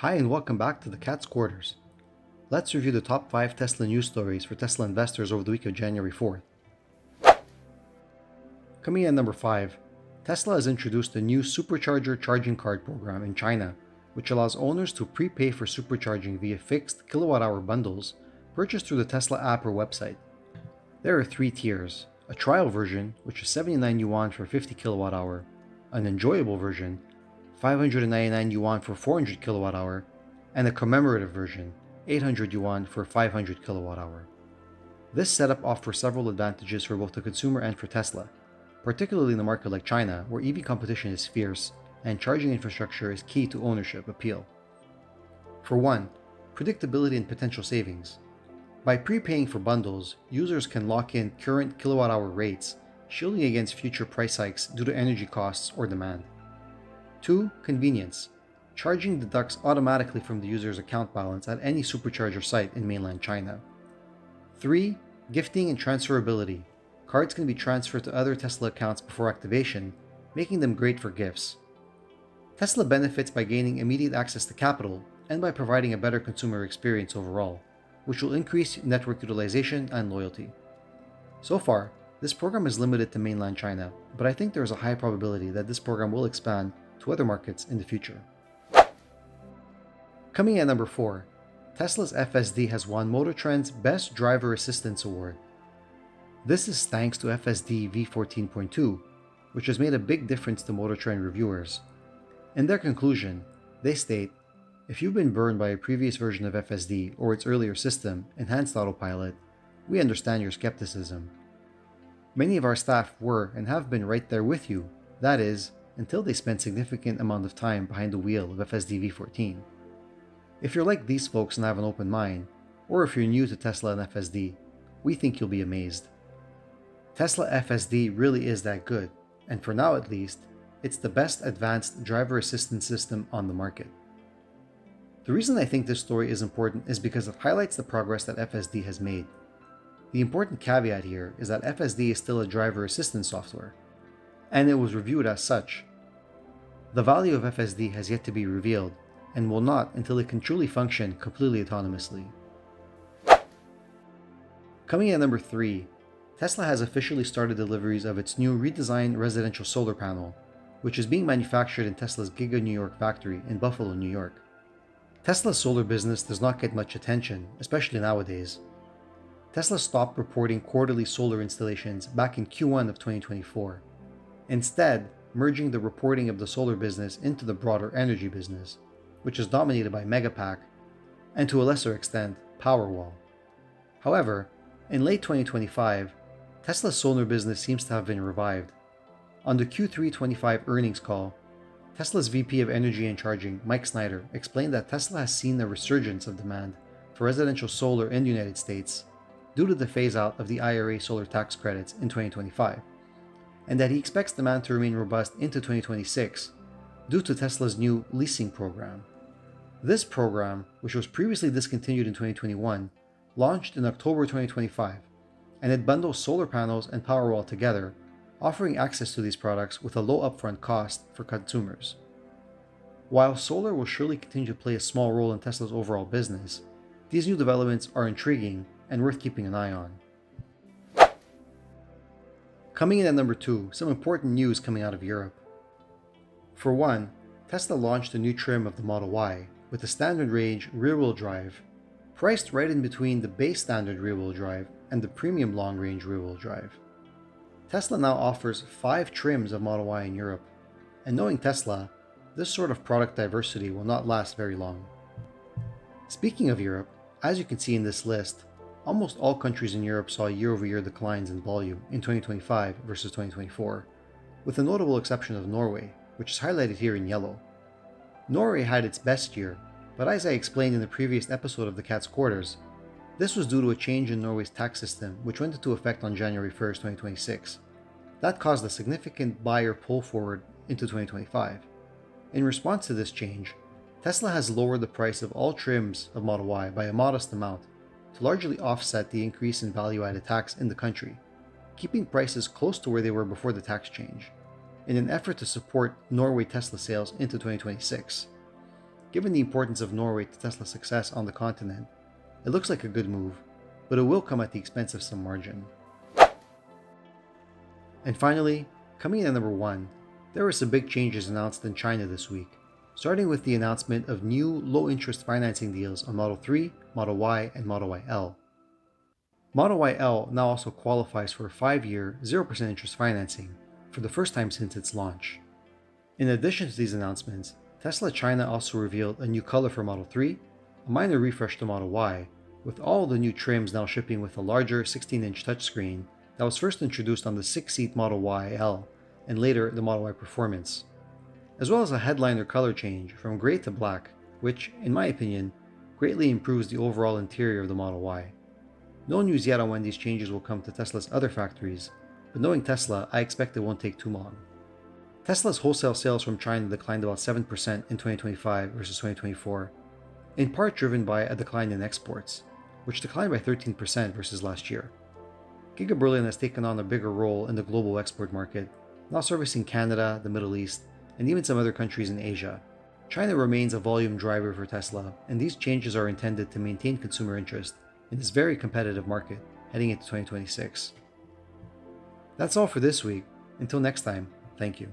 Hi and welcome back to the Cat's Quarters. Let's review the top 5 Tesla news stories for Tesla investors over the week of January 4th. Coming in at number 5, Tesla has introduced a new supercharger charging card program in China, which allows owners to prepay for supercharging via fixed kilowatt-hour bundles purchased through the Tesla app or website. There are 3 tiers: a trial version, which is 79 yuan for 50 kilowatt-hour, an enjoyable version, 599 yuan for 400 kilowatt-hour, and a commemorative version, 800 yuan for 500 kilowatt-hour. This setup offers several advantages for both the consumer and for Tesla, particularly in a market like China, where EV competition is fierce and charging infrastructure is key to ownership appeal. For one, predictability and potential savings. By prepaying for bundles, users can lock in current kilowatt-hour rates, shielding against future price hikes due to energy costs or demand. 2. Convenience. Charging deducts automatically from the user's account balance at any supercharger site in mainland China. 3. Gifting and transferability. Cards can be transferred to other Tesla accounts before activation, making them great for gifts. Tesla benefits by gaining immediate access to capital and by providing a better consumer experience overall, which will increase network utilization and loyalty. So far, this program is limited to mainland China, but I think there is a high probability that this program will expand to other markets in the future. Coming at number 4, Tesla's FSD has won Motor Trend's Best Driver Assistance Award. This is thanks to FSD v14.2, which has made a big difference to Motor Trend reviewers. In their conclusion, they state, "If you've been burned by a previous version of FSD or its earlier system, Enhanced Autopilot, we understand your skepticism. Many of our staff were and have been right there with you, that is, until they spent significant amount of time behind the wheel of FSD v14. If you're like these folks and have an open mind, or if you're new to Tesla and FSD, we think you'll be amazed. Tesla FSD really is that good, and for now at least, it's the best advanced driver assistance system on the market." The reason I think this story is important is because it highlights the progress that FSD has made. The important caveat here is that FSD is still a driver assistance software, and it was reviewed as such. The value of FSD has yet to be revealed, and will not until it can truly function completely autonomously. Coming in at number 3, Tesla has officially started deliveries of its new redesigned residential solar panel, which is being manufactured in Tesla's Giga New York factory in Buffalo, New York. Tesla's solar business does not get much attention, especially nowadays. Tesla stopped reporting quarterly solar installations back in Q1 of 2024, instead merging the reporting of the solar business into the broader energy business, which is dominated by Megapack and to a lesser extent Powerwall. However, in late 2025, Tesla's solar business seems to have been revived. On the Q3 25 earnings call, Tesla's VP of Energy and Charging, Mike Snyder, explained that Tesla has seen a resurgence of demand for residential solar in the United States due to the phase-out of the IRA solar tax credits in 2025, and that he expects demand to remain robust into 2026 due to Tesla's new leasing program. This program, which was previously discontinued in 2021, launched in October 2025, and it bundles solar panels and Powerwall together, offering access to these products with a low upfront cost for consumers. While solar will surely continue to play a small role in Tesla's overall business, these new developments are intriguing and worth keeping an eye on. Coming in at number 2, some important news coming out of Europe. For one, Tesla launched a new trim of the Model Y with a standard range rear-wheel drive, priced right in between the base standard rear-wheel drive and the premium long-range rear-wheel drive. Tesla now offers 5 trims of Model Y in Europe, and knowing Tesla, this sort of product diversity will not last very long. Speaking of Europe, as you can see in this list, almost all countries in Europe saw year-over-year declines in volume in 2025 versus 2024, with the notable exception of Norway, which is highlighted here in yellow. Norway had its best year, but as I explained in the previous episode of the Cat's Quarters, this was due to a change in Norway's tax system which went into effect on January 1st, 2026. That caused a significant buyer pull forward into 2025. In response to this change, Tesla has lowered the price of all trims of Model Y by a modest amount to largely offset the increase in value-added tax in the country, keeping prices close to where they were before the tax change, in an effort to support Norway Tesla sales into 2026. Given the importance of Norway to Tesla's success on the continent, it looks like a good move, but it will come at the expense of some margin. And finally, coming in at number 1, there were some big changes announced in China this week, starting with the announcement of new low-interest financing deals on Model 3, Model Y, and Model YL. Model YL now also qualifies for 5-year, 0% interest financing for the first time since its launch. In addition to these announcements, Tesla China also revealed a new color for Model 3, a minor refresh to Model Y, with all the new trims now shipping with a larger 16-inch touchscreen that was first introduced on the 6-seat Model YL and later the Model Y Performance, as well as a headliner color change from gray to black, which, in my opinion, greatly improves the overall interior of the Model Y. No news yet on when these changes will come to Tesla's other factories, but knowing Tesla, I expect it won't take too long. Tesla's wholesale sales from China declined about 7% in 2025 versus 2024, in part driven by a decline in exports, which declined by 13% versus last year. Giga Berlin has taken on a bigger role in the global export market, now servicing Canada, the Middle East, and even some other countries in Asia. China remains a volume driver for Tesla, and these changes are intended to maintain consumer interest in this very competitive market heading into 2026. That's all for this week. Until next time, thank you.